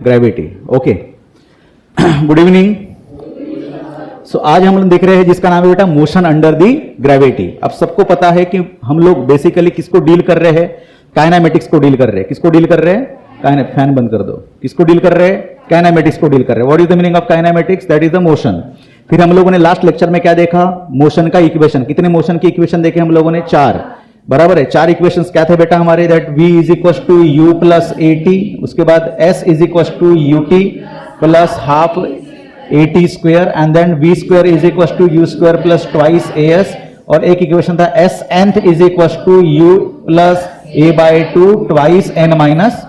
Gravity. Okay, good evening. So आज हम लोग देख रहे हैं जिसका नाम है बेटा मोशन अंडर दी ग्रेविटी। अब सबको पता है कि हम लोग बेसिकली किसको डील कर रहे हैं, काइनेमेटिक्स को डील कर रहे हैं। किसको डील कर रहे हैं, फैन बंद कर दो। किसको डील कर रहे हैं, काइनेमेटिक्स को डील कर रहे हैं। What is the meaning of kinematics, that is the motion. फिर हम लोगों ने लास्ट लेक्चर में क्या देखा, मोशन का इक्वेशन। कितने मोशन की इक्वेशन देखे हम लोगों ने, 4, बराबर है। 4 इक्वेशंस क्या थे बेटा हमारे, that v is equal to u plus at, उसके बाद s is equal to ut plus half at square, and then v square is equal to u square plus twice as, और एक इक्वेशन था s nth is equal to u plus a by 2 twice n minus.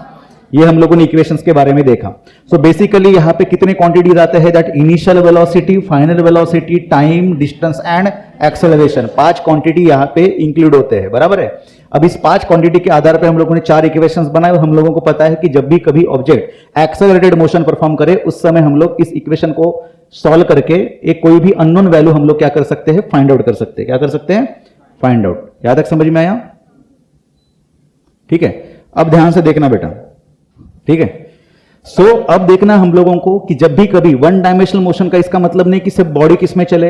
ये हम लोगों ने equations के बारे में देखा। सो बेसिकली यहाँ पे कितने क्वांटिटीज आते हैं, that initial velocity, final velocity, time, distance and acceleration. 5 quantity यहाँ पे इंक्लूड होते हैं, बराबर है। अब इस 5 क्वांटिटी के आधार पे हम लोगों ने 4 इक्वेशंस बनाए, और हम लोगों को पता है कि जब भी कभी ऑब्जेक्ट एक्सेलरेटेड मोशन परफॉर्म करे उस समय हम लोग इस इक्वेशन को सॉल्व करके एक कोई भी अननोन वैल्यू हम लोग क्या कर सकते हैं, फाइंड आउट कर सकते हैं। क्या कर सकते हैं, फाइंड आउट। यहां तक समझ में आया, ठीक है। अब ध्यान से देखना बेटा, ठीक है। सो अब देखना हम लोगों को कि जब भी कभी वन डायमेंशनल मोशन का इसका मतलब नहीं कि सिर्फ बॉडी किस में चले,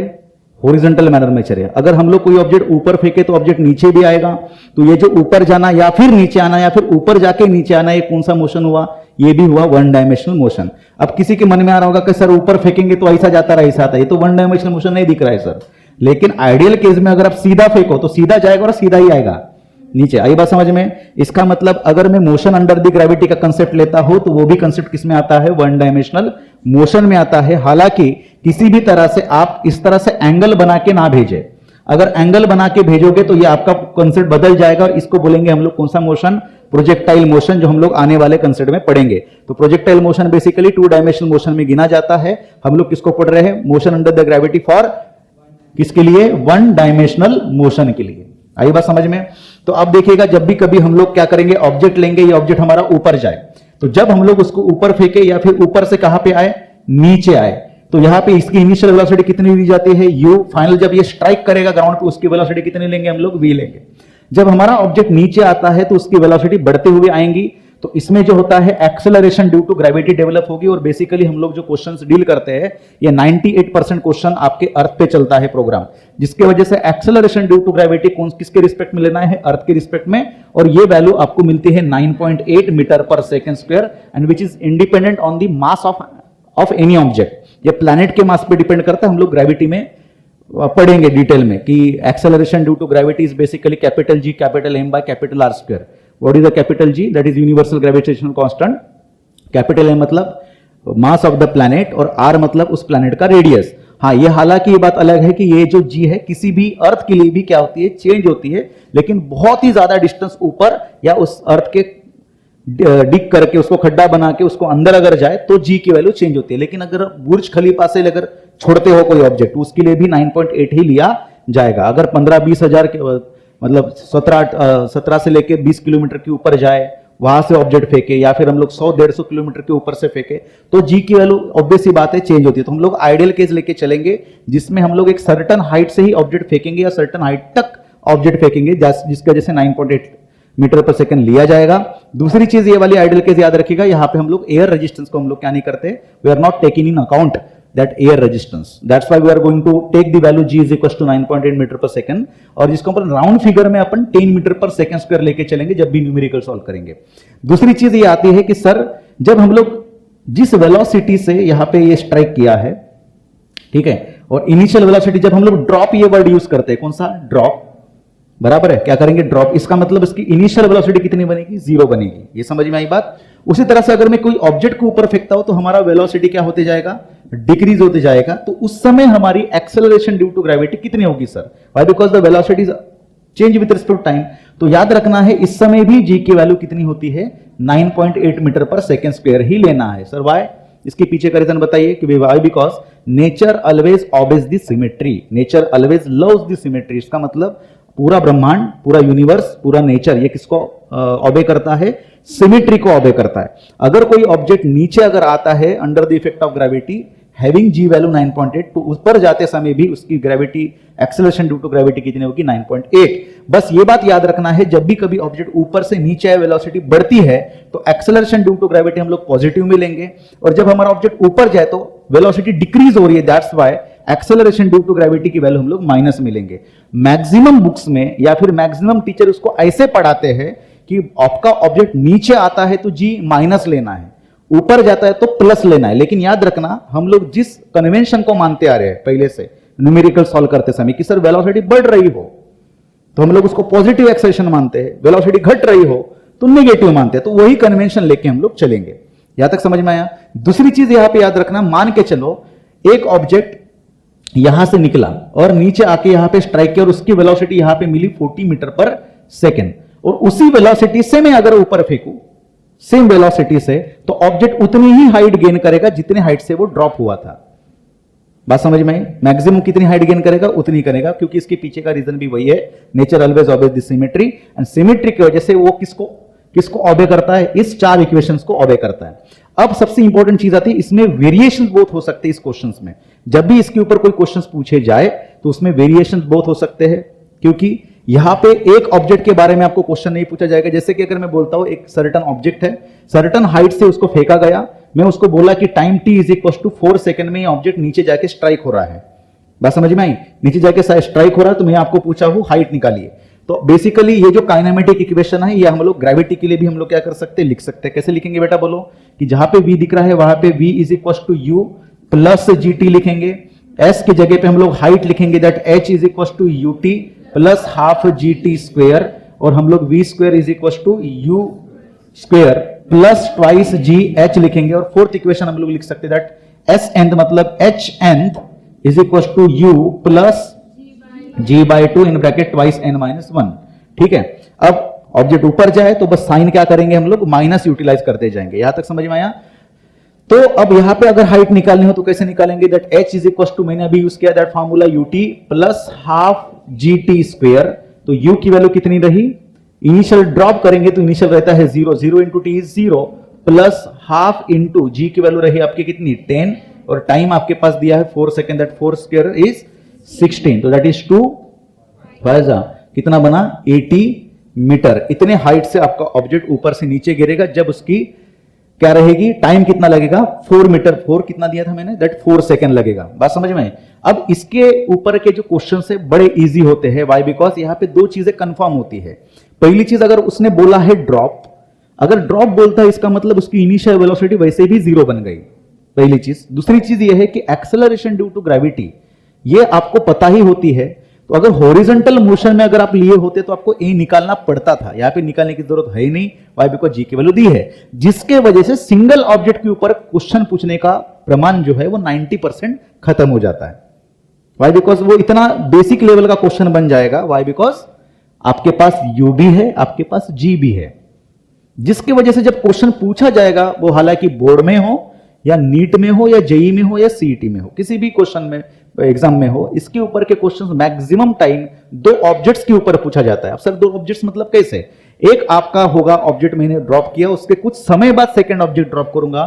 हॉरिजॉन्टल मैनर में चले। अगर हम लोग कोई ऑब्जेक्ट ऊपर फेंके तो ऑब्जेक्ट नीचे भी आएगा। तो ये जो ऊपर जाना या फिर नीचे आना या फिर ऊपर जाके नीचे आना, ये कौन सा मोशन हुआ, ये भी हुआ वन डायमेंशनल मोशन। अब किसी के मन में आ रहा होगा कि सर ऊपर फेंकेंगे तो ऐसा जाता रहा, ऐसा आता है, ये तो वन डायमेंशनल मोशन नहीं दिख रहा है सर। लेकिन आइडियल केस में अगर आप सीधा फेंको तो सीधा जाएगा और सीधा ही आएगा नीचे। आई बात समझ में। इसका मतलब अगर मैं मोशन अंडर द ग्रेविटी का कंसेप्ट लेता हूं तो वो भी कंसेप्ट किस में आता है, वन डायमेंशनल मोशन में आता है। हालांकि किसी भी तरह से आप इस तरह से एंगल बना के ना भेजें। अगर एंगल बना के भेजोगे तो ये आपका कंसेप्ट बदल जाएगा, और इसको बोलेंगे हम लोग कौन सा मोशन, प्रोजेक्टाइल मोशन, जो हम लोग आने वाले कंसेप्ट में पढ़ेंगे। तो projectile motion basically 2 dimensional motion में गिना जाता है। हम लोग किसको पढ़ रहे हैं, motion under the gravity for किसके लिए, वन डायमेंशनल मोशन के लिए। आई बात समझ में। तो अब देखिएगा जब भी कभी हम लोग क्या करेंगे, ऑब्जेक्ट लेंगे, ये ऑब्जेक्ट हमारा ऊपर जाए, तो जब हम लोग उसको ऊपर फेंके या फिर ऊपर से कहां पे आए, नीचे आए, तो यहां पे इसकी इनिशियल वेलोसिटी कितनी ली जाती है, u। फाइनल जब ये स्ट्राइक करेगा ग्राउंड पे उसकी वेलोसिटी कितनी लेंगे हम लोग, v लेंगे। जब हमारा ऑब्जेक्ट नीचे आता है तो उसकी वेलोसिटी बढ़ते हुए आएंगी। तो इसमें जो होता है acceleration due to gravity develop होगी। और बेसिकली हम लोग जो क्वेश्चंस डील करते हैं, ये 98% क्वेश्चन आपके अर्थ पे चलता है प्रोग्राम, जिसके वजह से एक्सेलरेशन ड्यू टू ग्रेविटी कौन किसके रिस्पेक्ट में लेना है, अर्थ के रिस्पेक्ट में। और ये वैल्यू आपको मिलती है 9.8 metre per second square, and which is independent on the mass of any object. ये प्लैनेट के मास पे डिपेंड करता है। हम लोग ग्रेविटी में पढ़ेंगे डिटेल में कि acceleration due to gravity is basically capital G capital M by capital R square. What is the capital G? That is universal gravitational constant. Capital M मतलब मास ऑफ द प्लैनेट, और R मतलब उस planet का radius. हाँ, ये हालांकि ये बात अलग है कि ये जो G है किसी भी अर्थ के लिए भी क्या होती है, चेंज होती है। लेकिन बहुत ही ज्यादा डिस्टेंस ऊपर या उस अर्थ के डिग करके उसको खड्डा बना के उसको अंदर अगर जाए तो G की वैल्यू चेंज होती है। लेकिन अगर बुर्ज खलीफा से अगर छोड़ते हो कोई ऑब्जेक्ट, उसके लिए भी 9.8 ही लिया जाएगा। अगर 15-20 हजार के मतलब 17 से लेके 20 किलोमीटर के ऊपर जाए, वहां से ऑब्जेक्ट फेंके, या फिर हम लोग 100-150 किलोमीटर के ऊपर से फेंके, तो जी की वैल्यू ऑब्वियस सी बात है चेंज होती है। तो हम लोग आइडियल केस लेके चलेंगे जिसमें हम लोग एक सर्टेन हाइट से ही ऑब्जेक्ट फेंकेंगे या सर्टेन हाइट तक ऑब्जेक्ट फेंकेंगे, जिसकी वजह से 9.8 मीटर पर सेकंड लिया जाएगा। दूसरी चीज ये वाली आइडियल केस याद रखिएगा, यहाँ पे हम लोग एयर रेजिस्टेंस को हम लोग क्या नहीं करते, we are not taking in account that air resistance. That's why we are going to take the value G is equals to 9.8 metre per second, और जिसको अपन राउंड फिगर में अपन 10 मीटर पर सेकंड स्क्वायर लेके चलेंगे जब भी numerical solve करेंगे। दूसरी चीज ये आती है कि सर जब हम लोग जिस वेलोसिटी से यहाँ पे ये स्ट्राइक किया है, ठीक है, और इनिशियल वेलोसिटी जब हम लोग ड्रॉप ये वर्ड यूज करते हैं, कौन सा, ड्रॉप, बराबर है। क्या करेंगे, ड्रॉप। इसका मतलब इसकी इनिशियल वेलोसिटी कितनी बनेगी, 0 बनेगी। ये समझ में आई बात। उसी तरह से अगर मैं कोई ऑब्जेक्ट को ऊपर फेंकता हूं तो हमारा वेलोसिटी क्या होते जाएगा, डिक्रीज होते जाएगा। तो उस समय हमारी एक्सेलरेशन ड्यू टू ग्रेविटी कितनी होगी sir, why, because the velocity change with respect time. तो याद रखना है इस समय भी जी की वैल्यू कितनी होती है, 9.8 मीटर पर सेकेंड स्क्वायर ही लेना है सर। व्हाई, इसके पीछे का रीजन बताइए कि why, because nature always obeys the symmetry, nature always loves the symmetry. इसका मतलब पूरा ब्रह्मांड, पूरा यूनिवर्स, पूरा नेचर ये किसको ऑबे करता है, सिमेट्री को ऑबे करता है। अगर कोई ऑब्जेक्ट नीचे अगर आता है under the effect of gravity, having G value 9.8, तो ऊपर जाते समय भी उसकी gravity acceleration due to gravity कितनी होगी 9.8। बस ये बात याद रखना है, जब भी कभी ऑब्जेक्ट ऊपर से नीचे वेलोसिटी बढ़ती है तो एक्सेलरेशन ड्यू टू ग्रेविटी हम लोग पॉजिटिव में लेंगे, और जब हमारा ऑब्जेक्ट ऊपर जाए तो वेलोसिटी डिक्रीज हो रही है, that's why acceleration due to gravity की वैल्यू हम लोग माइनस में लेंगे। मैक्सिमम बुक्स में या फिर मैक्सिमम टीचर उसको ऐसे पढ़ाते हैं कि आपका ऑब्जेक्ट नीचे आता है तो जी माइनस लेना है, ऊपर जाता है तो प्लस लेना है। लेकिन याद रखना, हम लोग जिस कन्वेंशन को मानते आ रहे हैं पहले से न्यूमेरिकल सॉल्व करते समय कि सर वेलोसिटी बढ़ रही हो तो हम लोग उसको पॉजिटिव एक्सेलरेशन मानते हैं, वेलोसिटी घट रही हो तो नेगेटिव मानते हैं, तो वही कन्वेंशन लेके हम लोग चलेंगे। यहां तक समझ में आया? दूसरी चीज यहां पे याद रखना, मान के चलो एक ऑब्जेक्ट यहां से निकला और नीचे आके यहां पे स्ट्राइक किया और उसकी वेलोसिटी यहां पे मिली 40 मीटर पर सेकेंड, और उसी वेलोसिटी से मैं अगर ऊपर फेंकूं सेम वेलोसिटी से, तो ऑब्जेक्ट उतनी ही हाइट गेन करेगा जितनी हाइट से वो ड्रॉप हुआ था। बात समझ में आई? मैक्सिमम कितनी हाइट गेन करेगा उतनी करेगा, क्योंकि इसके पीछे का रीजन भी वही है, nature always obeys the symmetry, and symmetry की वजह से वो किसको ऑबे करता है, इस चार इक्वेशंस को ऑबे करता है। अब सबसे इंपॉर्टेंट चीज आती है, इसमें वेरिएशंस बहुत हो सकते हैं इस क्वेश्चंस में। जब भी इसके ऊपर कोई क्वेश्चंस पूछे जाए तो उसमें वेरिएशंस बहुत हो सकते हैं, क्योंकि यहां पे एक ऑब्जेक्ट के बारे में आपको क्वेश्चन नहीं पूछा जाएगा। जैसे कि अगर मैं बोलता हूं एक सर्टेन ऑब्जेक्ट है, सर्टेन हाइट से उसको फेंका गया, मैं उसको बोला कि time t is equal to 4 second में ऑब्जेक्ट नीचे जाके स्ट्राइक हो रहा है। बात समझ में आई? नीचे जाके स्ट्राइक हो रहा है, तो मैं आपको पूछा हूं हाइट निकालिए। तो बेसिकली ये जो काइनेमेटिक इक्वेशन है, ये हम लोग ग्रेविटी के लिए भी हम लोग क्या कर सकते हैं, लिख सकते हैं। कैसे लिखेंगे बेटा बोलो? कि जहां पे v दिख रहा है वहां पे v is equal to u plus gt लिखेंगे, s की जगह पे हम लोग हाइट लिखेंगे, that h is equal to ut plus half gt square, और हम लोग v square is equal to u square plus twice g h लिखेंगे। और फोर्थ इक्वेशन हम लोग लिख सकते हैं दैट एस एंड मतलब h and is equal to u plus g by two in bracket twice n minus one. ठीक है, अब ऑब्जेक्ट ऊपर जाए तो बस साइन क्या करेंगे हम लोग, माइनस यूटिलाइज करते जाएंगे। यहां तक समझ में आया? तो अब यहां पे अगर हाइट निकालनी हो तो कैसे निकालेंगे, that h is equal to, मैंने अभी यूज किया that formula ut plus half g t square. तो यू की वैल्यू कितनी रही, इनिशियल ड्रॉप करेंगे तो इनिशियल रहता है 0, 0 into t is 0 plus half into g की वैल्यू रही आपकी कितनी 10, और टाइम आपके पास दिया है 4 सेकेंड, दैट 4 स्क्वायर इज 16, तो दैट इज 2 कितना बना 80 मीटर। इतने हाइट से आपका ऑब्जेक्ट ऊपर से नीचे गिरेगा, जब उसकी क्या रहेगी, टाइम कितना लगेगा 4 मीटर, 4 कितना दिया था मैंने, दैट 4 सेकेंड लगेगा। बात समझ में? अब इसके ऊपर के जो क्वेश्चन है बड़े इजी होते हैं। वाई? बिकॉज यहां पे दो चीजें कंफर्म होती है। पहली चीज, अगर उसने बोला है ड्रॉप, अगर ड्रॉप बोलता है इसका मतलब उसकी इनिशियल वेलोसिटी वैसे भी 0 बन गई, पहली चीज। दूसरी चीज यह है कि एक्सेलरेशन ड्यू टू ग्रेविटी ये आपको पता ही होती है, तो अगर हॉरिजॉन्टल मोशन में अगर आप लिए होते तो आपको ए निकालना पड़ता था, यहां पे निकालने की जरूरत है ही नहीं। वाई? बिकॉज जी की वैल्यू दी है, जिसके वजह से सिंगल ऑब्जेक्ट के ऊपर क्वेश्चन पूछने का प्रमाण जो है वो 90% खत्म हो जाता है। वाई? बिकॉज वो इतना बेसिक लेवल का क्वेश्चन बन जाएगा। वाई? बिकॉज आपके पास यू भी है, आपके पास जी भी है, जिसकी वजह से जब क्वेश्चन पूछा जाएगा वो हालांकि बोर्ड में हो या नीट में हो या जेई में हो या सीईटी में हो, किसी भी क्वेश्चन में एग्जाम में हो, इसके ऊपर के क्वेश्चंस मैक्सिमम टाइम दो ऑब्जेक्ट्स के ऊपर पूछा जाता है। अब सर दो ऑब्जेक्ट्स मतलब कैसे? एक आपका होगा ऑब्जेक्ट मैंने ड्रॉप किया, उसके कुछ समय बाद सेकंड ऑब्जेक्ट ड्रॉप करूंगा,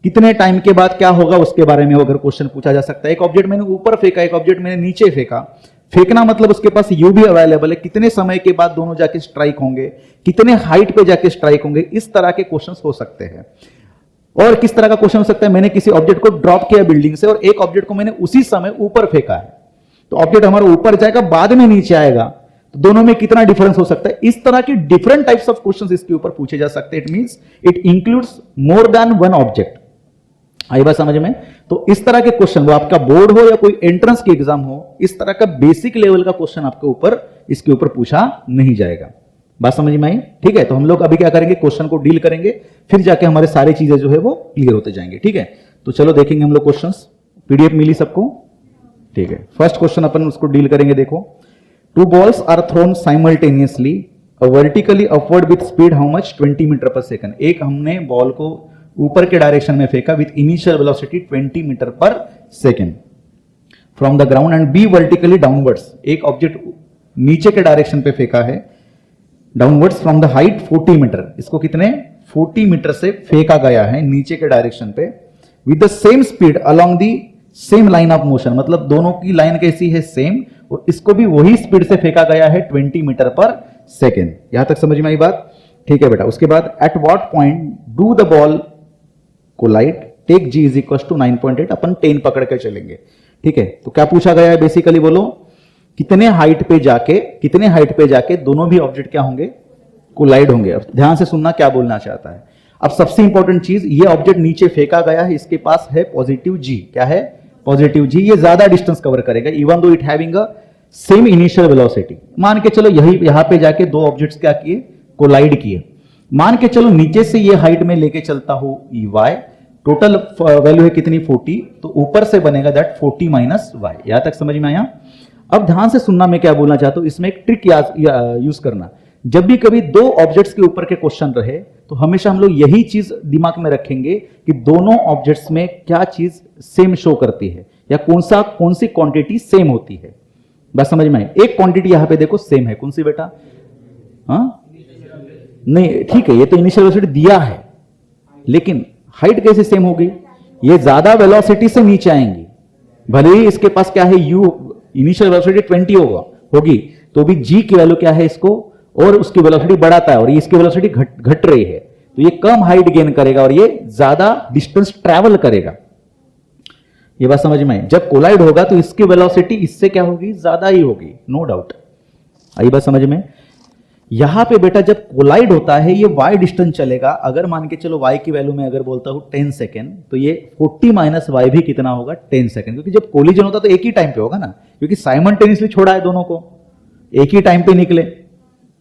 कितने टाइम के बाद क्या होगा उसके बारे में अगर क्वेश्चन पूछा जा सकता है। एक ऑब्जेक्ट मैंने ऊपर फेंका, एक ऑब्जेक्ट मैंने नीचे फेंका, फेंकना मतलब उसके पास यू भी अवेलेबल है, कितने समय के बाद दोनों जाके स्ट्राइक होंगे, कितने हाइट पे जाके स्ट्राइक होंगे, इस तरह के क्वेश्चंस हो सकते हैं। और किस तरह का क्वेश्चन हो सकता है, मैंने किसी ऑब्जेक्ट को ड्रॉप किया बिल्डिंग से और एक ऑब्जेक्ट को मैंने उसी समय ऊपर फेंका है, तो ऑब्जेक्ट हमारा ऊपर जाएगा बाद में नीचे आएगा, तो दोनों में कितना डिफरेंस हो सकता है। इस तरह के डिफरेंट टाइप्स ऑफ क्वेश्चंस इसके ऊपर पूछे जा सकते हैं। It means it includes more than one object. आई बात समझ में? तो इस तरह के क्वेश्चन, वो आपका बोर्ड हो या कोई एंट्रेंस की एग्जाम हो, इस तरह का बेसिक लेवल का क्वेश्चन आपके ऊपर इसके ऊपर पूछा नहीं जाएगा। बात समझ में आई? ठीक है, तो हम लोग अभी क्या करेंगे, क्वेश्चन को डील करेंगे, फिर जाके हमारे सारी चीजें जो है वो क्लियर होते जाएंगे। ठीक है, तो चलो देखेंगे हम लोग क्वेश्चंस। पीडीएफ मिली सबको? ठीक है, फर्स्ट क्वेश्चन अपन उसको डील करेंगे। देखो, two balls are thrown simultaneously vertically upward with speed how much 20 metre per second. एक हमने बॉल को ऊपर के डायरेक्शन में फेंका with initial velocity 20 metre per second from the ground and b vertically downwards. एक ऑब्जेक्ट नीचे के डायरेक्शन पे फेंका है downwards from the height 40 metre, इसको कितने 40 मीटर से फेंका गया है नीचे के डायरेक्शन पे with the same speed along the same line of motion, मतलब दोनों की लाइन कैसी है, सेम, और इसको भी वही स्पीड से फेंका गया है 20 मीटर पर सेकेंड। यहां तक समझ में आई बात? ठीक है बेटा। उसके बाद at what point do the ball collide, take g is equal to 9.8, अपन 10 पकड़ के चलेंगे। ठीक है, तो क्या पूछा गया है बेसिकली, बोलो कितने हाइट पे जाके दोनों भी ऑब्जेक्ट क्या होंगे, कोलाइड होंगे। अब ध्यान से सुनना क्या बोलना चाहता है। अब सबसे इंपॉर्टेंट चीज, ये ऑब्जेक्ट नीचे फेंका गया है, इसके पास है पॉजिटिव जी। क्या है? पॉजिटिव जी। ये ज्यादा डिस्टेंस कवर करेगा even though it having a same initial velocity. मान के चलो यहां पे जाके दो ऑब्जेक्ट्स क्या किए, कोलाइड किए। मान के चलो नीचे से ये हाइट में लेके चलता हूं ई वाई, टोटल वैल्यू है कितनी, 40, तो ऊपर से बनेगा दैट 40 माइनस वाई। यहां तक समझ में आया? अब ध्यान से सुनना, मैं क्या बोलना चाहता हूं, इसमें एक ट्रिक यूज करना। जब भी कभी दो ऑब्जेक्ट्स के ऊपर के क्वेश्चन रहे तो हमेशा हम लोग यही चीज दिमाग में रखेंगे कि दोनों ऑब्जेक्ट्स में क्या चीज सेम शो करती है या कौन सी क्वांटिटी सेम होती है। बस समझ में आई? एक क्वांटिटी यहां पे देखो सेम है, कौन सी बेटा? हाँ नहीं, ठीक है, ये तो इनिशियल वेलोसिटी दिया है, लेकिन हाइट कैसे सेम होगी? ये ज्यादा वेलोसिटी से नीचे आएंगी, भले ही इसके पास क्या है, यू इनिशियल वेलोसिटी 20 होगी, तो भी जी की वैल्यू क्या है इसको, और उसकी वेलोसिटी बढ़ाता है, और ये इसकी वेलोसिटी घट रही है, तो ये कम हाइट गेन करेगा और ये ज्यादा डिस्टेंस ट्रैवल करेगा। ये बात समझ में आई? जब कोलाइड होगा तो इसकी वेलोसिटी इससे क्या होगी, ज्यादा ही होगी, नो डाउट। आई बात समझ में? यहां पे बेटा जब कोलाइड होता है ये y डिस्टेंस चलेगा। अगर मान के चलो y की वैल्यू में अगर बोलता हूं 10 सेकेंड, तो ये 40 माइनस वाई भी कितना होगा, 10 सेकेंड। क्योंकि जब कोलिजन होता तो एक ही टाइम पे होगा ना, क्योंकि साइमल्टेनियसली छोड़ा है दोनों को, एक ही टाइम पे निकले,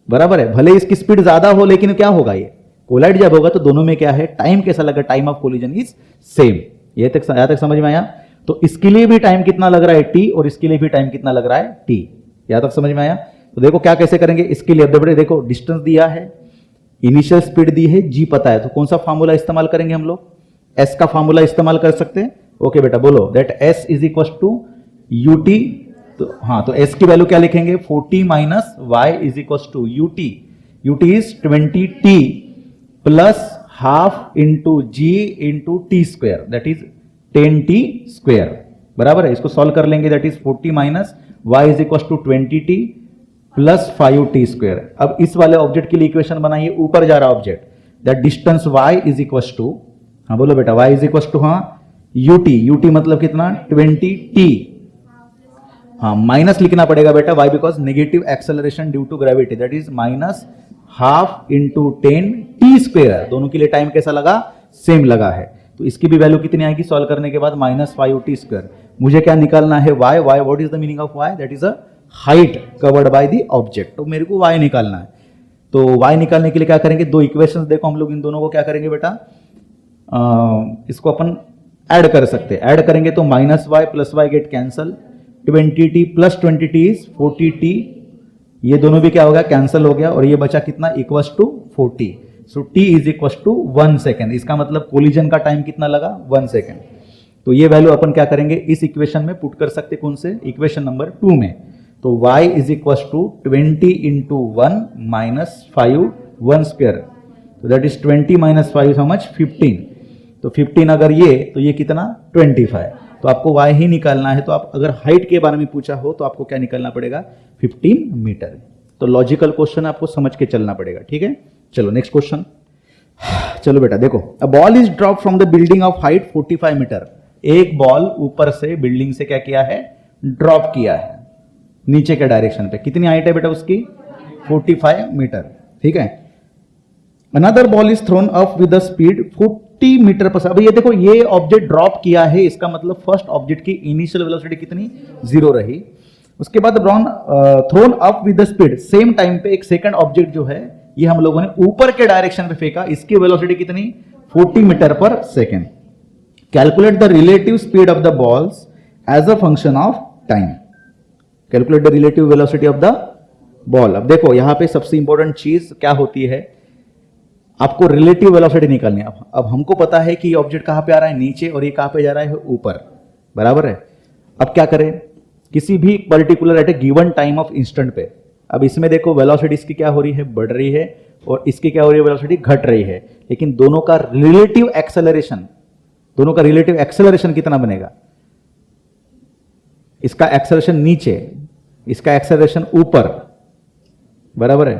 बराबर है। भले इसकी स्पीड ज्यादा हो, लेकिन क्या होगा, ये कोलाइड जब होगा तो दोनों में क्या है, टाइम कैसा लगा, time of collision is same. यहां तक समझ में आया? तो इसके लिए भी टाइम कितना लग रहा है t, और इसके लिए भी टाइम कितना लग रहा है t। यहां तक समझ में आया? तो देखो क्या कैसे करेंगे इसके लिए। अब देखो डिस्टेंस दिया है, इनिशियल स्पीड दी है, जी पता है, तो कौन सा फार्मूला इस्तेमाल करेंगे हम लोग, एस का फार्मूला इस्तेमाल कर सकते हैं। ओके बेटा, बोलो that s is equal to u t. तो हाँ, तो एस की वैल्यू क्या लिखेंगे, 40 minus y is equal to u t. U t is 20t plus half into g into t square, that is 10t square, बराबर है। इसको solve कर लेंगे, that is 40 minus y is equal to 20t plus 5t square. अब इस वाले object के लिए इक्वेशन बनाइए, ऊपर जा रहा object, that distance y is equal to, हाँ बोलो बेटा, y इज इक्वल टू, हाँ ut मतलब कितना, 20t। हाँ माइनस लिखना पड़ेगा बेटा, y because negative acceleration due to gravity, that is minus half into 10t square. दोनों के लिए टाइम कैसा लगा, सेम लगा है। तो इसकी भी वैल्यू कितनी आएगी सॉल्व करने के बाद, माइनस 5t स्क्वायर। मुझे क्या निकालना है, y what is the meaning of y, that is a height covered by the object. तो मेरे को y निकालना है, तो y निकालने के लिए क्या करेंगे, दो इक्वेशंस देखो, हम लोग इन दोनों को क्या करेंगे बेटा, इसको अपन ऐड कर सकते हैं। ऐड करेंगे तो minus y plus y get cancel, 20t plus 20t is 40t, ये दोनों भी क्या हो गया, कैंसल हो गया, और ये बचा कितना, equals to 40। So t is equals to 1 second. इसका मतलब कोलिजन का टाइम कितना लगा, 1 सेकेंड। तो ये वैल्यू अपन क्या करेंगे, इस इक्वेशन में पुट कर सकते, कौन से, इक्वेशन नंबर 2 में। तो y is equal to 20 into 1 minus 5 1 square, तो that is 20 minus 5 how much, 15। तो 15 अगर ये, तो ये कितना, 25। तो आपको y ही निकालना है। तो आप अगर हाइट के बारे में पूछा हो तो आपको क्या निकालना पड़ेगा, 15 मीटर। तो लॉजिकल क्वेश्चन आपको समझ के चलना पड़ेगा, ठीक है। चलो नेक्स्ट क्वेश्चन। चलो बेटा देखो, a ball is drop from the building of height 45 metre. एक बॉल ऊपर से बिल्डिंग से क्या किया है, ड्रॉप किया है नीचे के डायरेक्शन पे। कितनी हाइट है बेटा उसकी, 45 मीटर, ठीक है। Another ball is thrown up with the speed 40 metre per. अब ये देखो, ये ऑब्जेक्ट ड्रॉप किया है, इसका मतलब फर्स्ट ऑब्जेक्ट की इनिशियल वेलोसिटी कितनी, 0 रही। उसके बाद throne up with the speed, same time पे एक सेकंड ऑब्जेक्ट जो है ये हम लोगों ने ऊपर के डायरेक्शन पे फेंका, इसकी वेलोसिटी कितनी, 40 metre per second. Calculate the relative speed of the balls as a function of time. Calculate the relative velocity of the ball. अब देखो यहां पे सबसे इंपॉर्टेंट चीज क्या होती है, आपको रिलेटिव वेलोसिटी निकालनी है। अब हमको पता है कि ये ऑब्जेक्ट कहां पे आ रहा है, नीचे, और ये कहां पे जा रहा है, ऊपर, बराबर है। अब क्या करें, किसी भी particular at a given time of instant पे, अब इसमें देखो वेलोसिटी इसकी क्या हो रही है, बढ़ रही है, और इसकी क्या हो रही है, वेलोसिटी घट रही है। लेकिन दोनों का रिलेटिव एक्सेलरेशन कितना बनेगा, इसका एक्सेलरेशन नीचे, इसका एक्सेलरेशन ऊपर, बराबर है?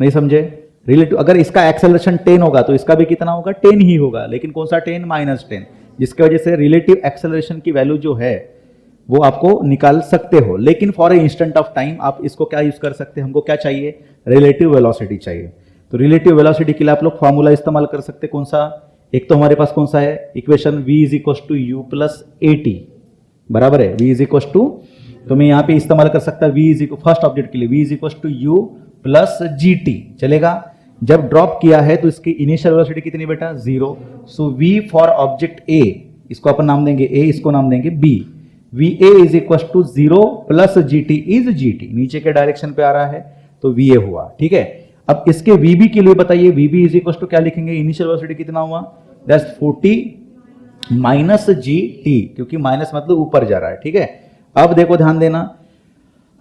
नहीं समझे? रिलेटिव, अगर इसका एक्सेलरेशन 10 होगा तो इसका भी कितना होगा? 10 ही होगा, लेकिन कौन सा 10? -10, जिसकी वजह से रिलेटिव एक्सेलरेशन की वैल्यू जो है वो आपको निकाल सकते हो। लेकिन for a instant of time आप इसको क्या यूज कर सकते हैं? हमको क्या चाहिए? रिलेटिव वेलोसिटी चाहिए। तो रिलेटिव वेलोसिटी के लिए आप लोग फॉर्मूला इस्तेमाल कर सकते हैं। कौन सा? एक तो हमारे पास कौन सा है equation? v is equal to u plus a t, बराबर है? v इज इक्व टू, तो मैं यहां पे इस्तेमाल कर सकता v is equal, first object के लिए v is equal to u plus g t, चलेगा? जब ड्रॉप किया है तो इसकी इनिशियल वेलोसिटी कितनी बेटा? 0। सो v फॉर ऑब्जेक्ट a, इसको अपन नाम देंगे a, इसको नाम देंगे b। va is equal to 0 plus g t is g t, नीचे के डायरेक्शन पे आ रहा है तो va हुआ, ठीक है? अब इसके vb के लिए बताइए, vb इज इक्व टू क्या लिखेंगे? इनिशियल वेलोसिटी कितना हुआ? दैट्स 40 माइनस जी टी, क्योंकि माइनस मतलब ऊपर जा रहा है, ठीक है? अब देखो ध्यान देना,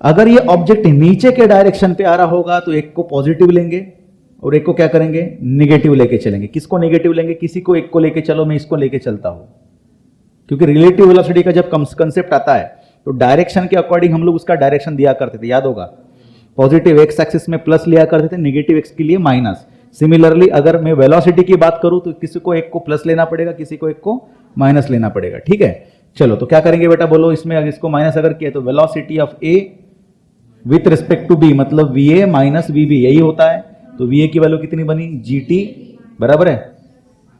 अगर ये ऑब्जेक्ट नीचे के डायरेक्शन पे आ रहा होगा तो एक को पॉजिटिव लेंगे और एक को क्या करेंगे? निगेटिव लेके चलेंगे। किसको निगेटिव लेंगे? किसी को एक को लेके चलो, मैं इसको लेके चलता हूं, क्योंकि रिलेटिव वेलोसिटी का जब कंसेप्ट आता है तो डायरेक्शन के अकॉर्डिंग हम लोग उसका डायरेक्शन दिया करते थे, याद होगा? पॉजिटिव एक्स एक्सिस में प्लस लिया करते थे, निगेटिव एक्स के लिए माइनस। सिमिलरली अगर मैं वेलोसिटी की बात करूं तो किसी को एक को प्लस लेना पड़ेगा, किसी को एक को माइनस लेना पड़ेगा, ठीक है? चलो तो क्या करेंगे बेटा, बोलो? इसमें अगर इसको माइनस अगर किया तो velocity of A with respect to B, मतलब V A minus V B, यही होता है। तो वी ए की वैल्यू कितनी बनी? जी टी, बराबर है?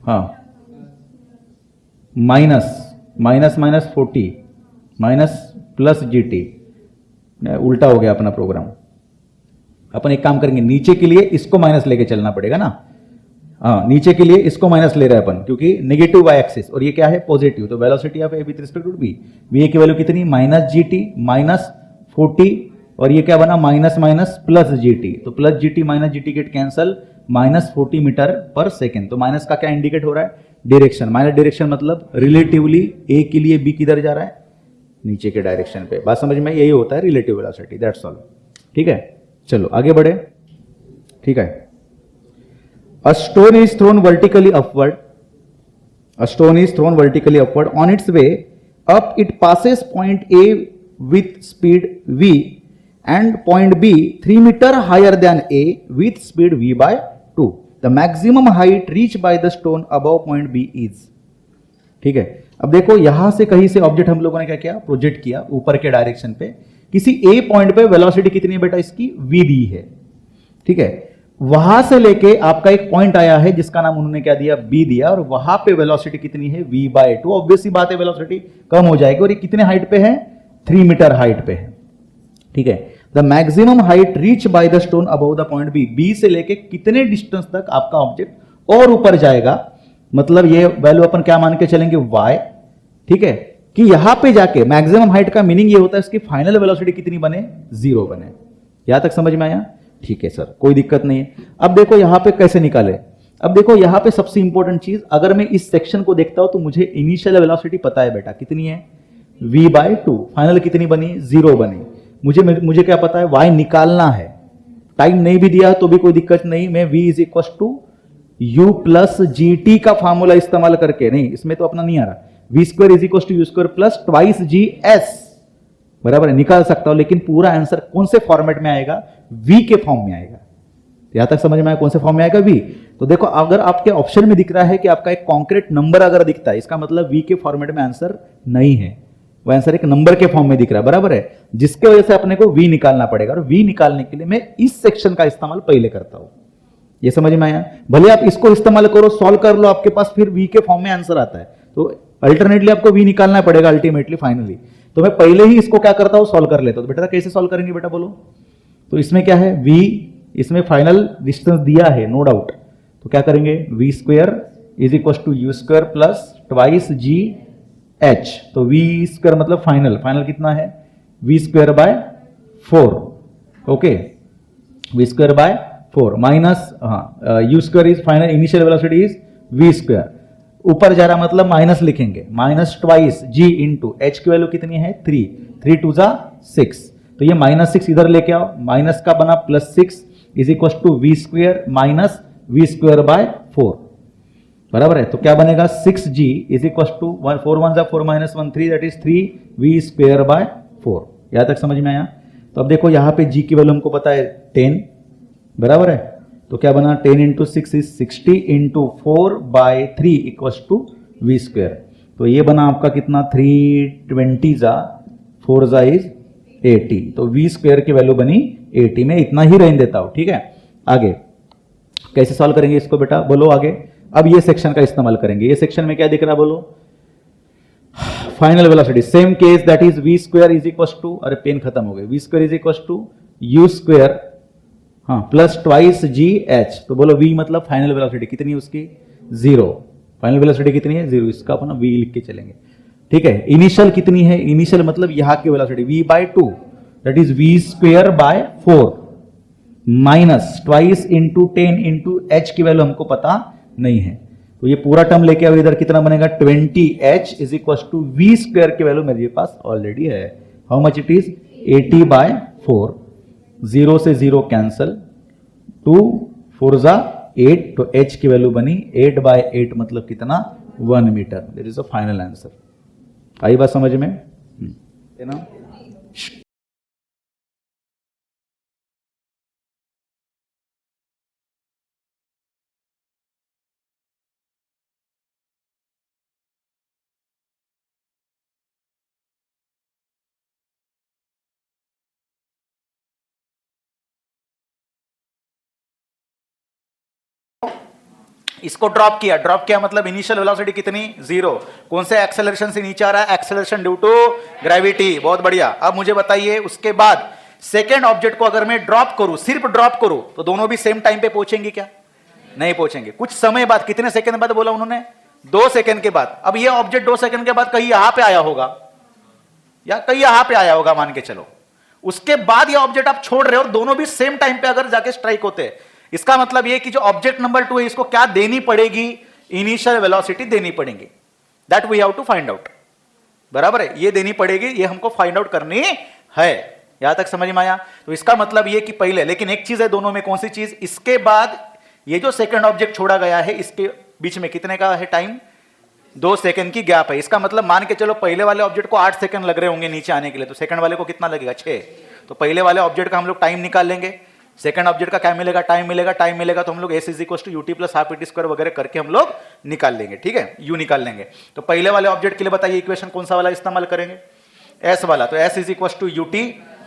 हाँ, minus minus minus 40 minus plus g T, उल्टा हो गया अपना प्रोग्राम। अपन एक काम करेंगे, नीचे के लिए इसको माइनस लेके चलना पड़ेगा ना। हाँ, नीचे के लिए इसको माइनस ले रहे हैं अपन, क्योंकि नेगेटिव वाई एक्सिस और ये क्या है? पॉजिटिव। तो velocity of A with respect to b, v a की वैल्यू कितनी? माइनस जी टी माइनस 40, और ये क्या बना? Minus minus plus g t. तो plus g t minus g t get cancel, minus 40 metre per second. तो minus का क्या इंडिकेट हो रहा है? डायरेक्शन। माइनस डायरेक्शन मतलब रिलेटिवली ए के लिए बी किधर जा रहा है? नीचे के डायरेक्शन पे। बात समझ में? यही होता है रिलेटिव वेलोसिटी, दैट्स ऑल, ठीक है? चलो आगे बढ़े, ठीक है? A stone is thrown vertically upward. A stone is thrown vertically upward. On its way up, it passes point A with speed v and point B 3 meter higher than A with speed v by 2. The maximum height reached by the stone above point B is. ठीक है? अब देखो यहां से कहीं से object हम लोगों ने क्या किया? प्रोजेक्ट किया ऊपर के डायरेक्शन पे। किसी A पॉइंट पे वेलोसिटी कितनी है बेटा? इसकी v दी है, ठीक है? वहां से लेके आपका एक पॉइंट आया है जिसका नाम उन्होंने क्या दिया? बी दिया, और वहां पे वेलोसिटी कितनी है? v by 2। ऑब्वियस सी बात है वेलोसिटी कम हो जाएगी, और ये कितने हाइट पे है? 3 मीटर हाइट पे है, ठीक है? The maximum height reach by the stone above the point b, b से लेके कितने डिस्टेंस तक आपका ऑब्जेक्ट और ऊपर जाएगा, मतलब ये वैल्यू अपन क्या मान के चलेंगे? y, ठीक है? कि यहां पे जाके मैक्सिमम हाइट का मीनिंग ये होता है इसकी फाइनल वेलोसिटी कितनी बने? 0 बने। यहां तक समझ में आया? ठीक है सर, कोई दिक्कत नहीं है। अब देखो यहां पे कैसे निकाले। अब देखो यहां पे सबसे इंपॉर्टेंट चीज, अगर मैं इस सेक्शन को देखता हूं तो मुझे इनिशियल वेलोसिटी पता है बेटा, कितनी है? v by 2। फाइनल कितनी बनी? 0 बनी। मुझे क्या पता है? y निकालना है। टाइम नहीं भी दिया तो भी कोई दिक्कत नहीं, मैं v is equal to u plus g t का फॉर्मूला इस्तेमाल करके, नहीं इसमें तो अपना नहीं आ रहा, v square is equal to u square plus twice g s, बराबर है? निकाल सकता हूं, लेकिन पूरा आंसर कौन से फॉर्मेट में आएगा? v के फॉर्म में आएगा। यहां तक समझ में आया? कौन से फॉर्म में आएगा? v। तो देखो अगर आपके ऑप्शन में दिख रहा है कि आपका एक कॉन्क्रीट नंबर अगर दिखता है, इसका मतलब v के फॉर्मेट में आंसर नहीं है, वो आंसर एक नंबर के फॉर्म में दिख रहा है, बराबर है? जिसके वजह से अपने को v निकालना पड़ेगा, और v निकालने के लिए मैं इस सेक्शन का इस्तेमाल पहले करता हूं। ये समझ में आया? भले आप इसको इस्तेमाल करो, सॉल्व कर लो, आपके पास फिर v के फॉर्म में आंसर आता है, तो अल्टरनेटली आपको v निकालना पड़ेगा अल्टीमेटली, फाइनली। तो मैं पहले ही इसको क्या करता हूं? सॉल्व कर लेता हूं। तो बेटा कैसे सॉल्व करेंगे बेटा, बोलो? तो इसमें क्या है? v, इसमें फाइनल डिस्टेंस दिया है, नो डाउट। तो क्या करेंगे? v square is equal to u square plus twice g h. तो v स्क्वायर मतलब फाइनल कितना है? v square by 4, okay? v square by 4 minus, हाँ, u square is final, initial velocity is v square, ऊपर जा रहा मतलब minus लिखेंगे, minus twice g into h की वैल्यू कितनी है? 3 टू जा 6, तो ये माइनस 6 इधर लेके आओ, माइनस का बना plus 6 is equal to v square minus v square by 4। बराबर है। तो क्या बनेगा 6g is equal to 4 1 4 minus 1 3 that is 3v square by 4। यहां तक समझ में आया। तो अब देखो यहाँ पे g की वैल्यू हमको पता है 10, बराबर है। तो क्या बना 10 into 6 is 60 into 4 by 3 equal to v square. तो ये बना आपका कितना 320 जा 4 जा इज 80। तो वी स्क्वेयर की वैल्यू बनी 80 में, इतना ही रेंज देता हूं। ठीक है, आगे कैसे सॉल्व करेंगे इसको बेटा, बोलो आगे। अब ये सेक्शन का इस्तेमाल करेंगे। ये सेक्शन में क्या दिख रहा है बोलो, final velocity same case that is v square is equal to, अरे पेन खत्म हो गए, v square is equal to u square, हाँ, प्लस ट्वाइस जी एच। तो बोलो वी मतलब फाइनल वेलोसिटी कितनी है उसकी 0। फाइनल वेलोसिटी कितनी है 0, इसका अपना वी लिख के चलेंगे। ठीक है, इनिशियल कितनी है, इनिशियल मतलब यहां की velocity v by 2 that is v square by 4 minus twice into 10 into h की वैल्यू हमको पता नहीं है। तो ये पूरा टर्म लेके आओ इधर, कितना बनेगा 20h is equal to v square की वैल्यू मेरे पास ऑलरेडी है। How much it is 80 by 4, 0 से 0 कैंसल, 2 4 जा 8, तो h की वैल्यू बनी 8 बाय 8 मतलब कितना 1 metre. That is a final answer. आई बात समझ में है ना। इसको ड्रॉप किया मतलब इनिशियल वेलोसिटी कितनी 0। कौन से एक्सेलरेशन से नीचे आ रहा है, एक्सेलरेशन ड्यू टू ग्रेविटी। बहुत बढ़िया। अब मुझे बताइए उसके बाद सेकेंड ऑब्जेक्ट को अगर मैं ड्रॉप करूं, सिर्फ ड्रॉप करूं, तो दोनों भी सेम टाइम पे पहुंचेंगे क्या, नहीं पहुंचेंगे। कुछ समय बाद, कितने सेकंड बाद बोला उन्होंने 2 सेकंड के बाद। अब ये ऑब्जेक्ट 2 सेकंड के बाद कहीं यहां पे आया होगा या कहीं यहां पे आया होगा मान के चलो, उसके बाद ये ऑब्जेक्ट आप छोड़ रहे हो और दोनों भी सेम टाइम पे अगर जाके स्ट्राइक होते हैं, इसका मतलब ये कि जो ऑब्जेक्ट नंबर 2 है इसको क्या देनी पड़ेगी, इनिशियल वेलोसिटी देनी पड़ेगी। That we have to find out. बराबर है, ये देनी पड़ेगी, ये हमको फाइंड आउट करनी है। यहां तक समझ में आया। तो इसका मतलब ये कि पहले, लेकिन एक चीज है दोनों में, कौन सी चीज, इसके बाद ये जो सेकंड ऑब्जेक्ट छोड़ा गया है इसके बीच में कितने का है टाइम, 2 सेकंड की गैप है। इसका मतलब मान के चलो पहले वाले ऑब्जेक्ट को 8 सेकंड लग रहे होंगे नीचे आने के लिए, तो सेकंड वाले को कितना लगेगा 6। तो पहले वाले ऑब्जेक्ट का हम लोग टाइम निकाल लेंगे, सेकंड ऑब्जेक्ट का क्या मिलेगा, टाइम मिलेगा। तो हम लोग s is equal to ut plus half t square वगैरह करके हम लोग निकाल लेंगे। ठीक है, यू निकाल लेंगे। तो पहले वाले ऑब्जेक्ट के लिए बताइए इक्वेशन कौन सा वाला इस्तेमाल करेंगे, s वाला। तो s is equal to ut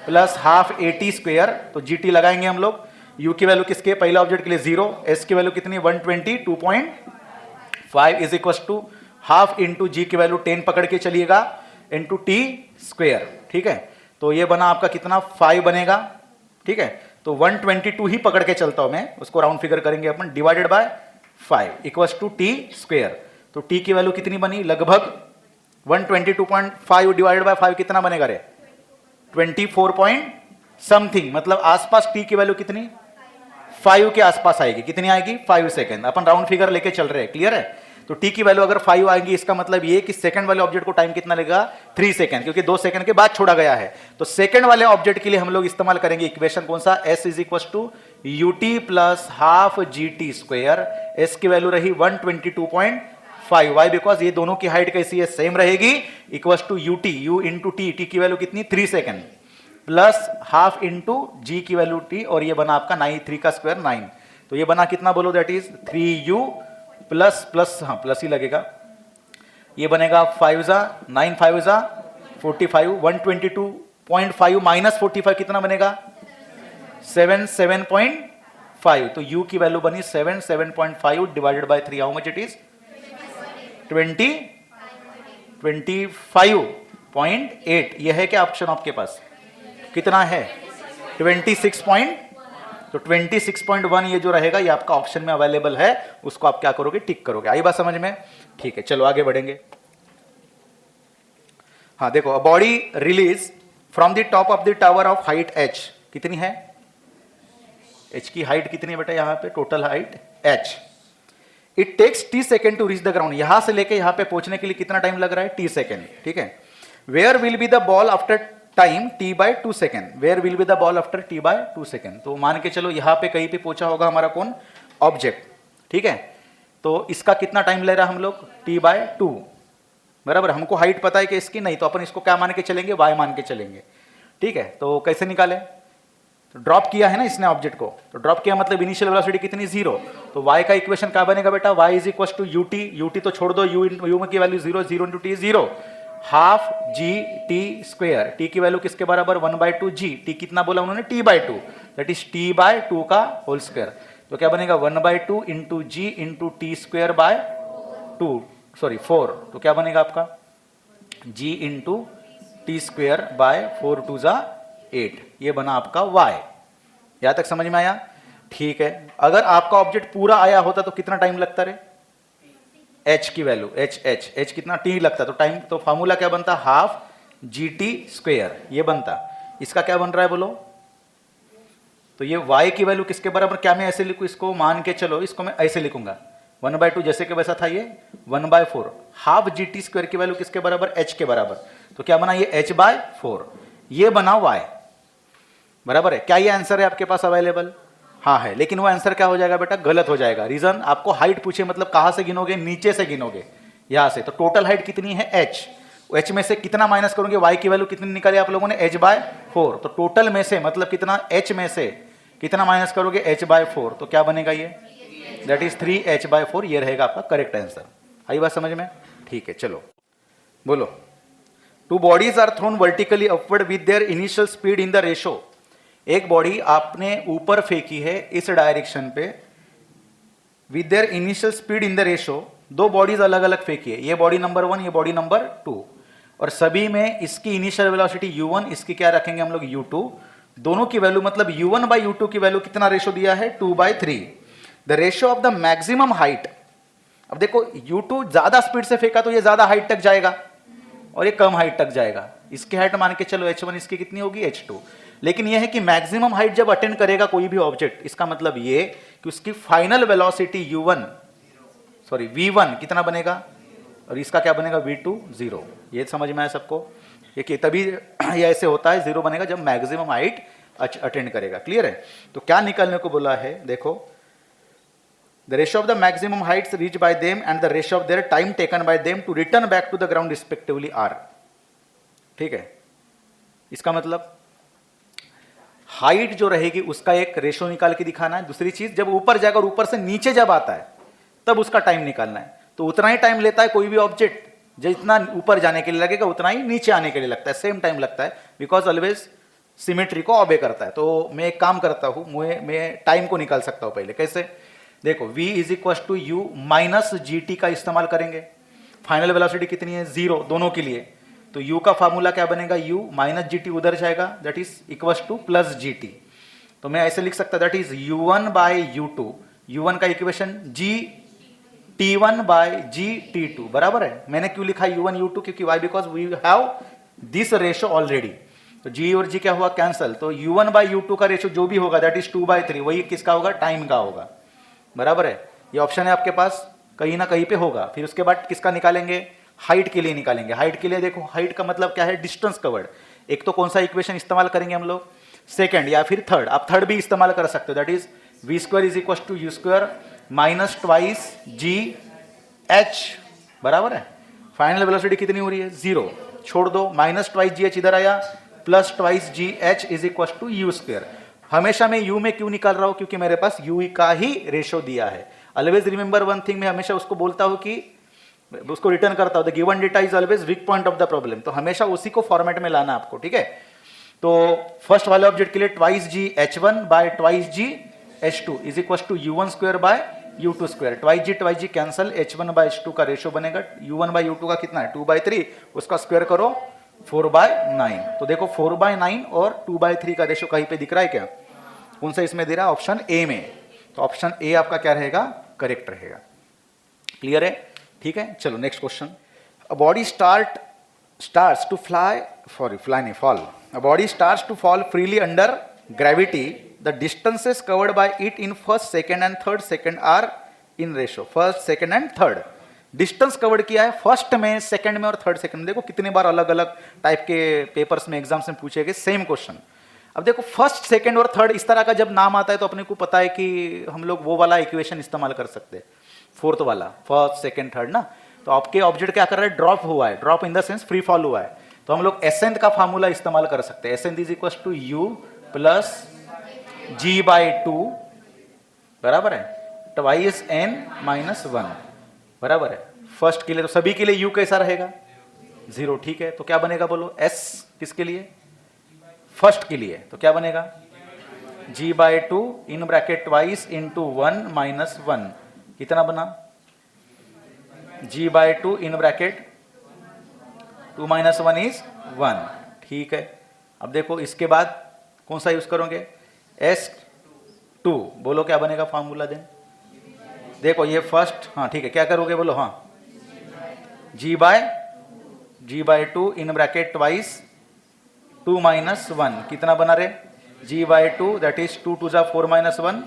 plus half t square, तो gt लगाएंगे हम लोग। u की वैल्यू किसके, पहले ऑब्जेक्ट के लिए 0, s की वैल्यू कितनी 122.5 is equal to half into g की वैल्यू 10 पकड़ के चलिएगा इंटू टी स्क्वायर। ठीक है, तो ये बना आपका कितना 5 बनेगा। ठीक है, तो 122 ही पकड़ के चलता हूं मैं, उसको राउंड फिगर करेंगे अपन, divided by 5 equals to t square. तो टी की वैल्यू कितनी बनी, लगभग 122.5 डिवाइडेड बाय 5 कितना बनेगा रे 24 पॉइंट समथिंग, मतलब आसपास टी की वैल्यू कितनी 5 के आसपास आएगी। कितनी आएगी 5 सेकंड। अपन राउंड फिगर लेके चल रहे हैं, क्लियर है। तो टी की वैल्यू अगर 5 आएगी, इसका मतलब ये कि सेकंड वाले ऑब्जेक्ट को टाइम कितना लगेगा 3 सेकंड, क्योंकि 2 सेकंड के बाद छोड़ा गया है। तो सेकंड वाले ऑब्जेक्ट के लिए हम लोग इस्तेमाल करेंगे इक्वेशन कौन सा, s is equal to ut plus half g t square. s की वैल्यू रही 122.5, वाई बिकॉज ये दोनों की हाइट कैसी है, सेम रहेगी, equal to ut, u into t, t की वैल्यू कितनी 3 second, plus half into g की वैल्यू टी, और ये बना आपका 9, 3 का स्क्वायर 9। तो ये बना कितना बोलो, that is 3u plus plus, हाँ प्लस ही लगेगा, ये बनेगा 5 जा 9 5 जा 45, 122.5 माइनस 45 कितना बनेगा 7.5। तो u की वैल्यू बनी 7.5 divided by 3, how much it is 25.8। यह है क्या ऑप्शन आपके पास, कितना है 26. तो 26.1 ये जो रहेगा ये आपका ऑप्शन में अवेलेबल है, उसको आप क्या करोगे, टिक करोगे। आई बात समझ में, ठीक है, चलो आगे बढ़ेंगे। हाँ देखो, body release from the top of the tower of height h, कितनी है h की हाइट कितनी है बेटा, यहां पे total height h। It takes t second to reach the ground, यहां से लेके यहां पे पहुंचने के लिए कितना टाइम लग रहा है t सेकेंड। ठीक है, where will be the ball after time t by 2 second, where will be the ball after t by 2 second. तो मान के चलो यहां पे कहीं पे पहुंचा होगा हमारा कौन, ऑब्जेक्ट। ठीक है, तो इसका कितना टाइम ले रहा हम लोग, t/2, बराबर। हमको हाइट पता है कि इसकी, नहीं तो अपन इसको क्या मान के चलेंगे, y मान के चलेंगे, ठीक है। तो कैसे निकाले, तो ड्रॉप किया है ना इसने ऑब्जेक्ट को, तो ड्रॉप किया मतलब इनिशियल वेलोसिटी कितनी, 0। तो y का इक्वेशन क्या बनेगा बेटा, y is equal to ut, ut तो छोड़ दो, u की value 0, 0 into t 0, half g t square, t की वैल्यू किसके बराबर, 1/2 जी, टी कितना बोला उन्होंने, t/2, दैट इज t/2 का होल स्क्वायर। तो क्या बनेगा 1/2 into g into t square by 2, sorry 4, तो क्या बनेगा आपका g into t square by 4 2 जा 8, ये बना आपका y। यहां तक समझ में आया, ठीक है। अगर आपका ऑब्जेक्ट पूरा आया होता तो कितना टाइम लगता रे, h की वैल्यू h कितना t लगता, तो टाइम, तो फॉर्मूला क्या बनता, हाफ जी टी स्क्वेयर, ये बनता। इसका क्या बन रहा है बोलो, तो ये y की वैल्यू किसके बराबर, क्या मैं ऐसे लिखूं इसको, मान के चलो इसको मैं ऐसे लिखूंगा 1/2 जैसे कि वैसा था, ये 1/4, हाफ जी टी स्क्वायर की वैल्यू किसके बराबर, h के बराबर, तो क्या बना ये h/4, ये बना y, बराबर है। क्या ये आंसर है आपके पास अवेलेबल, हाँ है, लेकिन वो आंसर क्या हो जाएगा बेटा, गलत हो जाएगा। रीजन, आपको हाइट पूछे मतलब कहां से गिनोगे, नीचे से गिनोगे, यहां से। तो टोटल हाइट कितनी है h में से कितना माइनस करोगे, y की वैल्यू कितनी निकाली आप लोगों ने, h/4, तो टोटल में से मतलब कितना, h में से कितना माइनस करोगे, h/4, तो क्या बनेगा ये, दैट इज 3h/4, ये रहेगा आपका करेक्ट आंसर। आई बात समझ में, ठीक है। चलो बोलो, two bodies are thrown vertically upward with their initial speed in the ratio, एक बॉडी आपने ऊपर फेंकी है इस डायरेक्शन पे, with their initial speed in the ratio, दो बॉडीज अलग अलग फेंकी है, ये बॉडी नंबर 1, ये बॉडी नंबर 2, और सभी में इसकी इनिशियल वेलोसिटी u1, इसकी क्या रखेंगे हम लोग u2, दोनों की वैल्यू मतलब u1/u2 की वैल्यू कितना रेशो दिया है, 2/3, the ratio of the maximum height. अब देखो u2 ज्यादा स्पीड से फेंका तो ये ज्यादा हाइट तक जाएगा और ये कम हाइट तक जाएगा, इसकी हाइट मान के चलो h1, इसकी कितनी होगी h2, लेकिन यह है कि मैक्सिमम हाइट जब अटेंड करेगा कोई भी ऑब्जेक्ट, इसका मतलब ये कि उसकी फाइनल वेलोसिटी v1 कितना बनेगा, और इसका क्या बनेगा, v2 0। ये समझ में आया सबको, ये कि तभी ये ऐसे होता है, 0 बनेगा जब मैक्सिमम हाइट अटेंड करेगा, क्लियर है। तो क्या निकालने को बोला है, देखो, the ratio of the maximum heights reach by them and the ratio of their time taken by them to return back to the ground respectively are, ठीक है। इसका मतलब हाइट जो रहेगी उसका एक रेशो निकाल के दिखाना है, दूसरी चीज जब ऊपर जाएगा और ऊपर से नीचे जब आता है तब उसका टाइम निकालना है। तो उतना ही टाइम लेता है कोई भी ऑब्जेक्ट, जितना ऊपर जाने के लिए लगेगा उतना ही नीचे आने के लिए लगता है, सेम टाइम लगता है, बिकॉज ऑलवेज सिमेट्री को ऑबे करता है। तो मैं एक काम करता हूं, मैं टाइम को निकाल सकता हूं पहले, कैसे, देखो v is equal to u minus g t का इस्तेमाल करेंगे, फाइनल वेलोसिटी कितनी है, 0 दोनों के लिए, तो u का फार्मूला क्या बनेगा, u माइनस जी टी उधर जाएगा, that is equal two plus g t. तो मैं ऐसे लिख सकता, दैट इज u1/u2, u1 का इक्वेशन g t1/g t2, बराबर है। मैंने क्यों लिखा u1 u2, क्योंकि why, because we have this ratio already, तो g और g क्या हुआ, कैंसल, तो u1/u2 का रेशो जो भी होगा दैट इज 2/3, वही किसका होगा, टाइम का होगा, बराबर है। ये ऑप्शन है आपके पास, कहीं ना कहीं पे होगा। फिर उसके बाद किसका निकालेंगे, हाइट के लिए निकालेंगे। हाइट के लिए देखो, हाइट का मतलब क्या है, डिस्टेंस कवर्ड। एक तो कौन सा इक्वेशन इस्तेमाल करेंगे हम लोग, सेकंड या फिर थर्ड, आप थर्ड भी इस्तेमाल कर सकते हो, that is v² is equal to u² minus twice g h, बराबर है। फाइनल वेलोसिटी कितनी हो रही है, 0, छोड़ दो, माइनस ट्वाइस जी एच इधर आया, plus twice g h is equal to u²। हमेशा मैं u में क्यों निकाल रहा हूं, क्योंकि मेरे पास u का ही रेशो दिया है। ऑलवेज रिमेंबर वन थिंग, मैं हमेशा उसको बोलता हूं कि उसको रिटर्न करता हूं, the given data is always weak point of the problem, तो हमेशा उसी को फॉर्मेट में लाना आपको, ठीक है। तो फर्स्ट वाले ऑब्जेक्ट के लिए twice g h1 by twice g h2 is equal to u1² by u2², twice g cancel, h1 by h2 का रेशो बनेगा, u1 बाय u2 का कितना है 2/3, उसका स्क्वायर करो 4/9। तो देखो 4/9 और 2/3 का रेशो कहीं पे दिख रहा है क्या, कौन सा इसमें दे रहा है, ऑप्शन ए में, तो ऑप्शन ए आपका क्या रहेगा, करेक्ट रहेगा, क्लियर है, ठीक है। चलो next question, a body starts to fall. A body starts to fall freely under gravity. The distances covered by it in first, second and third second are in ratio. First, second and third. Distance covered किया है first में, second में और third second में। देखो कितने बार अलग अलग टाइप के पेपर्स में, एग्जाम्स में पूछे गए सेम क्वेश्चन। अब देखो फर्स्ट, सेकंड और थर्ड इस तरह का जब नाम आता है तो अपने को पता है कि हम लोग वो वाला इक्वेशन इस्तेमाल कर सकते हैं। फोर्थ वाला, फर्स्ट सेकंड थर्ड ना, तो आपके ऑब्जेक्ट क्या कर रहा है, ड्रॉप हुआ है, drop in the sense free fall हुआ है, तो हम लोग एसेंट का फार्मूला इस्तेमाल कर सकते हैं, ascent is equal to u plus g by two, बराबर है, ट्वाइस एन माइनस वन, बराबर है। फर्स्ट के लिए तो सभी के लिए यू कैसा रहेगा, 0, ठीक है, तो क्या बनेगा बोलो, एस किसके लिए, फर्स्ट के लिए, तो क्या बनेगा, g by two in bracket twice into 1 minus 1, कितना बना, g by two in bracket 2 minus 1 is 1, ठीक है। अब देखो इसके बाद कौन सा यूज करोगे, S2, बोलो क्या बनेगा फॉर्मूला दें, देखो ये फर्स्ट, हाँ ठीक है, क्या करोगे बोलो, हाँ g by two in bracket twice 2 minus 1, कितना बना रहे, g by two, that is 2 2 जा 4 माइनस 1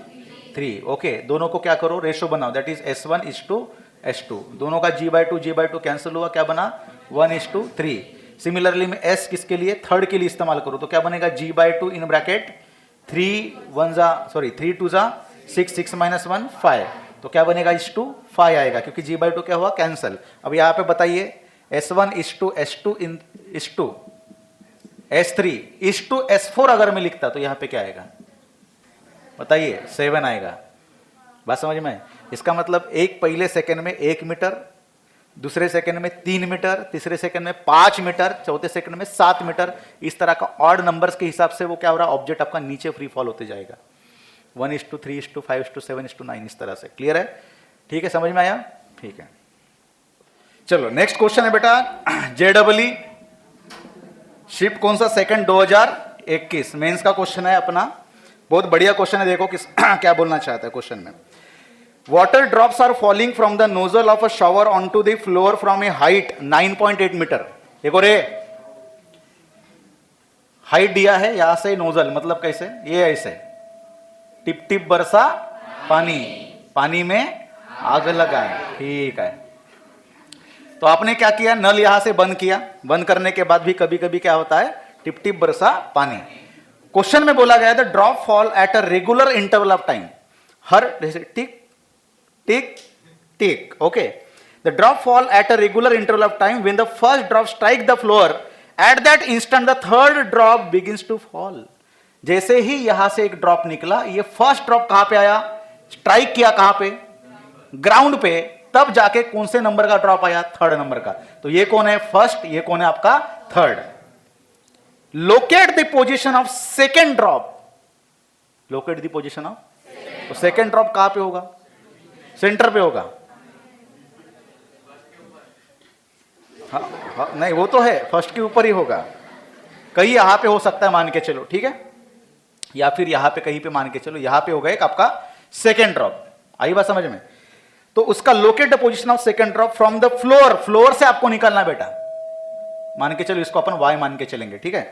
3, ओके, दोनों को क्या करो, रेशो बनाओ, that is S1 is to S2, दोनों का जी बाय टू कैंसिल हुआ, क्या बना 1:3। सिमिलरली में S किसके लिए, थर्ड के लिए इस्तेमाल करो, तो क्या बनेगा, जी बाय टू इन ब्रैकेट 3 2 जा 6 6 माइनस 1 5, तो क्या बनेगा, इस टू 5 आएगा, क्योंकि जी बाय टू क्या हुआ, कैंसल। अब यहाँ पे बताइए S1 इस टू S2 इन इस टू S3 इस टू S4 अगर मैं लिखता तो यहाँ पे क्या आएगा बताइए, 7 आएगा, बात समझ में। इसका मतलब एक पहले सेकंड में 1 मीटर, दूसरे सेकंड में 3 मीटर, तीसरे सेकंड में 5 मीटर, चौथे सेकंड में 7 मीटर, इस तरह का ऑड नंबर्स के हिसाब से वो क्या हो रहा है, ऑब्जेक्ट आपका नीचे फ्री फॉल होते जाएगा, 1:3 5 7 9, इस तरह से। क्लियर है, ठीक है, समझ में आया, ठीक है। चलो नेक्स्ट क्वेश्चन है बेटा, JEE शिफ्ट कौन सा, सेकंड 2021, मेंस का क्वेश्चन है अपना, बहुत बढ़िया क्वेश्चन है, देखो किस क्या बोलना चाहता है क्वेश्चन में। Water drops are falling from the nozzle of a shower on to the floor from a height 9.8 metre, देखो रे हाइट दिया है, यहां से नोजल मतलब कैसे, ये ऐसे टिप टिप बरसा पानी, पानी में आग लगाए, ठीक है। तो आपने क्या किया, नल यहां से बंद किया, बंद करने के बाद भी कभी कभी क्या होता है, टिप टिप बरसा पानी। क्वेश्चन में बोला गया था drop fall at a regular interval of time, हर tick tick tick, okay, the drop fall at a regular interval of time when the first drop strike the floor at that instant the third drop begins to fall. जैसे ही यहां से एक drop निकला, ये first drop कहां पे आया, स्ट्राइक किया कहां पे, ग्राउंड पे, तब जाके कौन से नंबर का ड्रॉप आया, थर्ड नंबर का। तो ये कौन है, फर्स्ट, ये कौन है आपका, third. Locate the position of second drop, locate the position of, तो सेकेंड ड्रॉप कहां पे होगा, सेंटर पे होगा, हाँ, नहीं वो तो है, फर्स्ट के ऊपर ही होगा, कहीं यहां पे हो सकता है मान के चलो, ठीक है, या फिर यहां पे कहीं पे मान के चलो, यहां पे होगा एक आपका सेकेंड ड्रॉप, आई बात समझ में। तो उसका locate the position of second drop from the floor, floor से आपको निकालना बेटा, मान के चलो इसको अपन y मान के चलेंगे, ठीक है,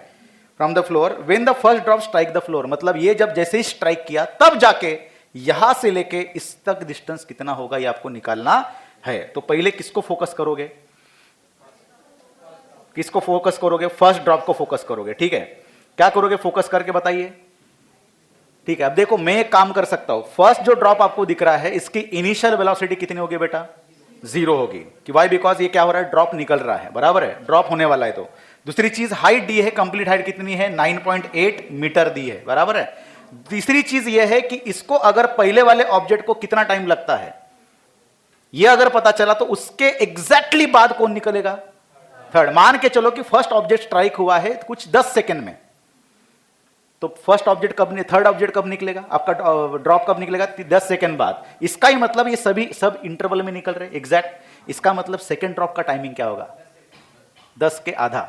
from the floor when the first drop strike the floor, मतलब ये जब जैसे ही स्ट्राइक किया तब जाके यहां से लेके इस तक डिस्टेंस कितना होगा ये आपको निकालना है। तो पहले किसको फोकस करोगे, किसको फोकस करोगे, फर्स्ट ड्रॉप को फोकस करोगे, ठीक है, क्या करोगे फोकस करके बताइए, ठीक है। अब देखो मैं एक काम कर सकता हूं, फर्स्ट जो ड्रॉप आपको दिख रहा है इसकी इनिशियल वेलोसिटी कितनी होगी बेटा, 0 होगी, कि वाई, बिकॉज ये क्या हो रहा है, ड्रॉप निकल रहा है, बराबर है, ड्रॉप होने वाला है। तो दूसरी चीज हाइट दी है, कंप्लीट हाइट कितनी है, 9.8 मीटर दी है, बराबर है। तीसरी चीज यह है कि इसको अगर पहले वाले ऑब्जेक्ट को कितना टाइम लगता है यह अगर पता चला तो उसके एग्जैक्टली बाद कौन निकलेगा, थर्ड। मान के चलो कि फर्स्ट ऑब्जेक्ट स्ट्राइक हुआ है कुछ 10 सेकेंड में, तो फर्स्ट ऑब्जेक्ट कब, थर्ड ऑब्जेक्ट कब निकलेगा आपका, ड्रॉप कब निकलेगा, 10 सेकेंड बाद। इसका ही मतलब ये सभी सब इंटरवल में निकल रहे एग्जैक्ट, इसका मतलब सेकेंड ड्रॉप का टाइमिंग क्या होगा, 10 के आधा,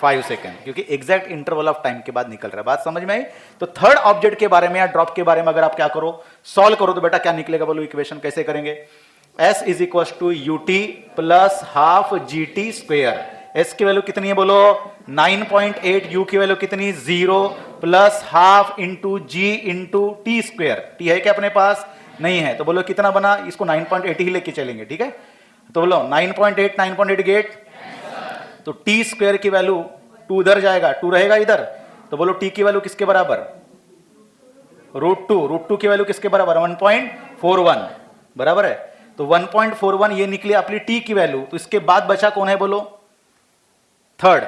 5 सेकेंड, क्योंकि एग्जैक्ट इंटरवल ऑफ टाइम के बाद निकल रहा है। बात समझ में आई। तो थर्ड ऑब्जेक्ट के बारे में या ड्रॉप के बारे में अगर आप क्या करो, सॉल्व करो, तो बेटा क्या निकलेगा बोलो, इक्वेशन कैसे करेंगे, S is equal to UT plus half GT square. S की वैल्यू कितनी है बोलो 9.8, U की वैल्यू कितनी 0 plus half into G into T square. T है क्या अपने पास, नहीं है, तो बोलो कितना बना, इसको 9.8 ही लेके चलेंगे, ठीक है। तो बोलो 9.8 गेट, तो T स्क्वेयर की वैल्यू 2 उधर जाएगा, 2 रहेगा इधर, तो बोलो T की वैल्यू किसके बराबर, √2 की वैल्यू किसके बराबर 1.41, बराबर है। तो 1.41 ये निकली अपनी टी की वैल्यू। तो इसके बाद बचा कौन है बोलो? थर्ड।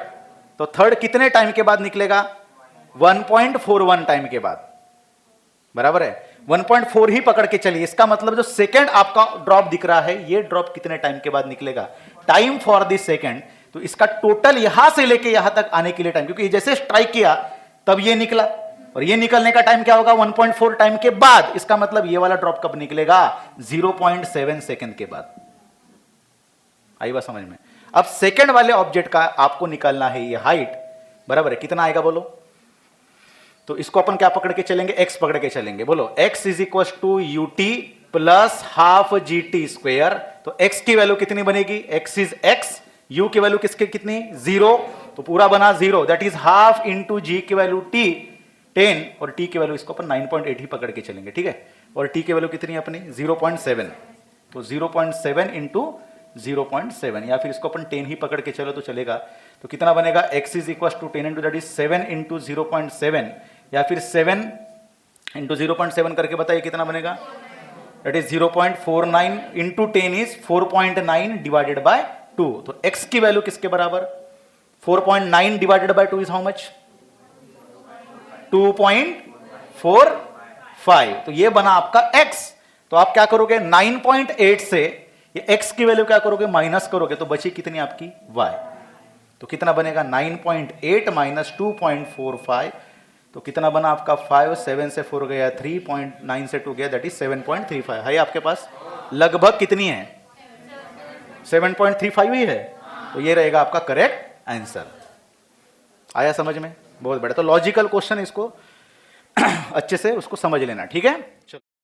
तो थर्ड कितने टाइम के बाद निकलेगा? 1.41 टाइम के बाद, बराबर है। 1.4 ही पकड़ के चलिए। इसका मतलब जो सेकंड आपका ड्रॉप दिख रहा है, ये ड्रॉप कितने टाइम के बाद निकलेगा? Time for this second. तो इसका टोटल यहां से लेके यहां तक आने के लिए टाइम, क्योंकि जैसे स्ट्राइक किया तब ये निकला, और ये निकलने का टाइम क्या होगा? 1.4 टाइम के बाद। इसका मतलब ये वाला ड्रॉप कब निकलेगा? 0.7 सेकंड के बाद। आई बात समझ में? अब सेकंड वाले ऑब्जेक्ट का आपको निकालना है ये हाइट, बराबर है। कितना आएगा बोलो? तो इसको अपन क्या पकड़ के चलेंगे? x पकड़ के चलेंगे। बोलो x is equal to u t plus half g t square. तो x की वैल्यू कितनी बनेगी? x इज x, u की वैल्यू किसकी कितनी? 0। तो पूरा बना 0, that is half into g की वैल्यू t 10, और t की वैल्यू इसको अपन 9.8 ही पकड़ के चलेंगे, ठीक है। और t की वैल्यू कितनी है अपनी? 0.7। तो 0.7 इंटू 0.7, या फिर इसको अपन 10 ही पकड़ के चलो तो चलेगा। तो कितना बनेगा? x is equal to 10 into that is 7 into 0.7, या फिर 7 इंटू 0.7 करके बताइए कितना बनेगा? That is 0.49 into 10 is 4.9 divided by 2। तो x की वैल्यू किसके बराबर? 4.9 divided by 2 is how much? 2.45। तो ये बना आपका x। तो आप क्या करोगे? 9.8 से ये x की वैल्यू क्या करोगे? माइनस करोगे, तो बची कितनी आपकी? y। तो कितना बनेगा? 9.8 माइनस 2.45, तो कितना बना आपका? 5। 7 से 4 गया 3.9 से 2 गया, दैट इज 7.35 है आपके पास। लगभग कितनी है? 7.35 ही है। तो ये रहेगा आपका करेक्ट आंसर। आया समझ में? बहुत बढ़िया। तो लॉजिकल क्वेश्चन, इसको अच्छे से उसको समझ लेना, ठीक है। चलो।